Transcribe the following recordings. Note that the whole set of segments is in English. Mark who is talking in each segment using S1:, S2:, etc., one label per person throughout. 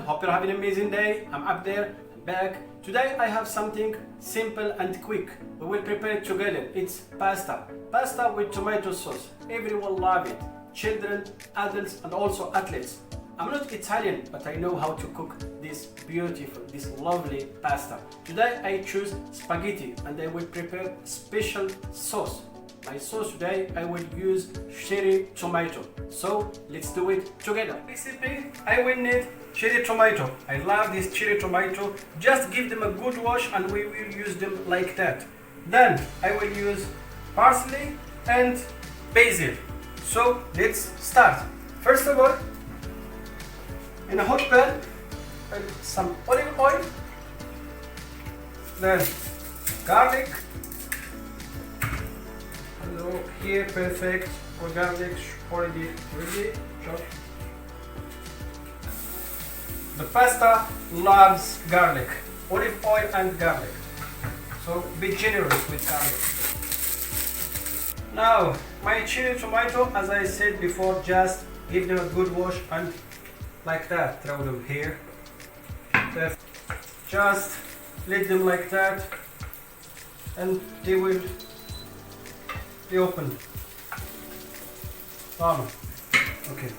S1: Hope you're having an amazing day. I'm up there, I'm back. Today I have something simple and quick. We will prepare it together. It's pasta. Pasta with tomato sauce. Everyone love it. Children, adults, and also athletes. I'm not Italian, but I know how to cook this beautiful, this lovely pasta. Today I choose spaghetti and I will prepare special sauce. My sauce today I will use cherry tomato. So let's do it together. Recipe, I will need cherry tomato. I love this cherry tomato. Just give them a good wash and we will use them like that. Then I will use parsley and basil. So let's start. First of all, in a hot pan, add some olive oil, then garlic. Hello, here perfect for garlic already ready. Chopped. The pasta loves garlic, olive oil and garlic. So be generous with garlic. Now my cherry tomato, as I said before, just give them a good wash and like that, throw them here. Just let them like that and they will be open. Okay.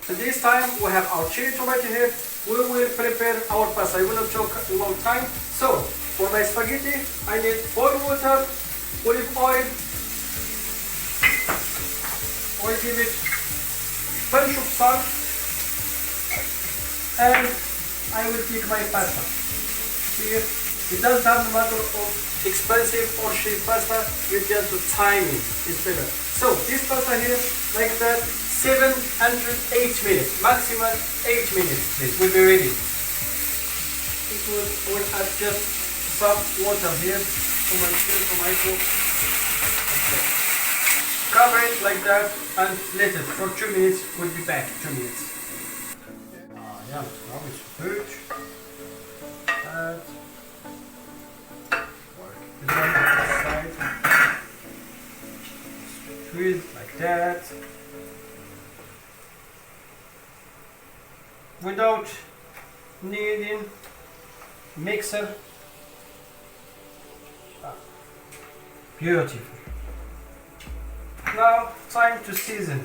S1: At this time we have our cherry tomato here. We will prepare our pasta. I will not talk a long time. So for my spaghetti I need boiled water, olive oil. I will give it pinch of salt and I will take my pasta. Here, it doesn't have the matter of expensive or cheap pasta, you get to timing, it's better. So this pasta here, like that, 7 and 8 minutes, maximum 8 minutes, this will be ready. It will add just some water here to my cherry tomato. Okay. Cover it like that and let it for 2 minutes, we'll be back, 2 minutes. Yeah, now it's good. Squeeze like that. Without needing mixer. Beautiful. Now time to season.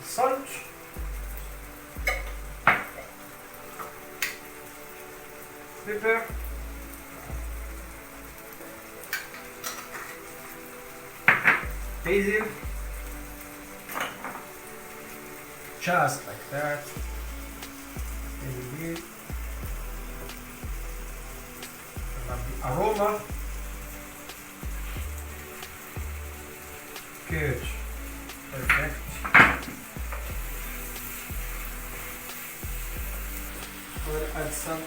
S1: Salt. Pepper, basil, just like that. And the aroma, good, perfect. We'll add some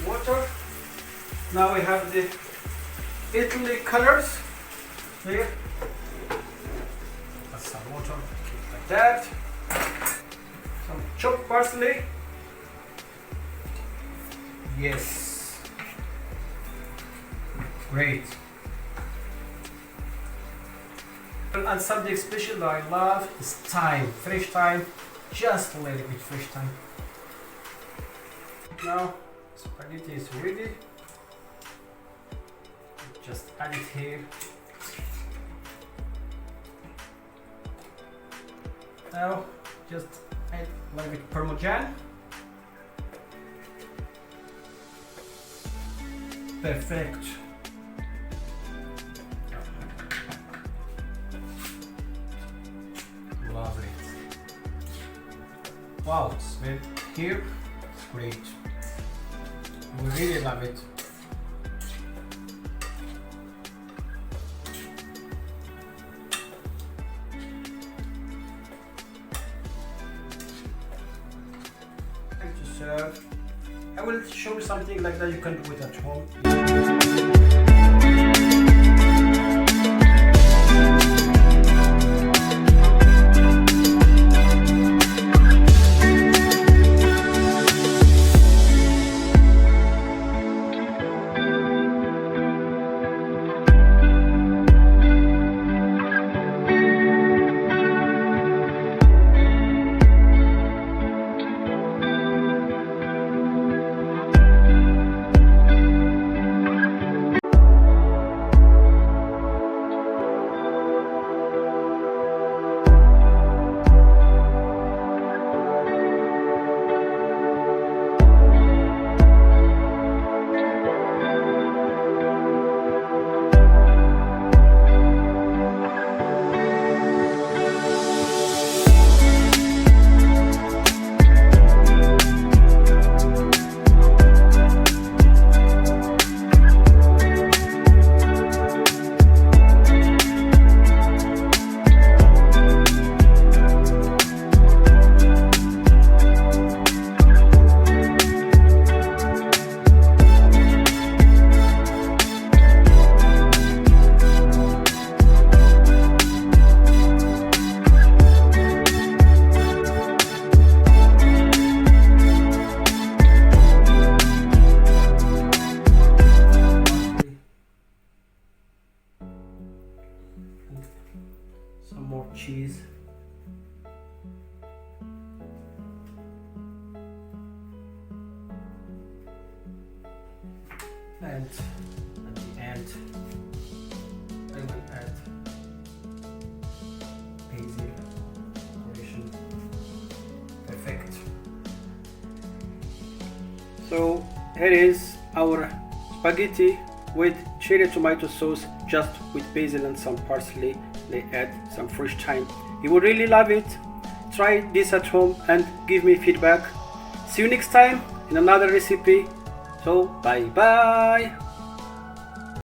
S1: water. Now we have the Italy colors here. Add some water like that. Some chopped parsley. Yes. Great. And something special that I love is thyme, fresh thyme, just a little bit fresh thyme. Now spaghetti is ready. Just add it here. Now just add a little bit Parmesan. Perfect. Love it. Wow, it smells here. It's great. We really love it. Time to serve. I will show you something like that you can do it at home. some more cheese. And at the end, I will add basil decoration. Perfect. So here is our spaghetti with cherry tomato sauce, just with basil and some parsley. They add some fresh thyme. You will really love it. Try this at home and give me feedback. See you next time in another recipe. So bye bye.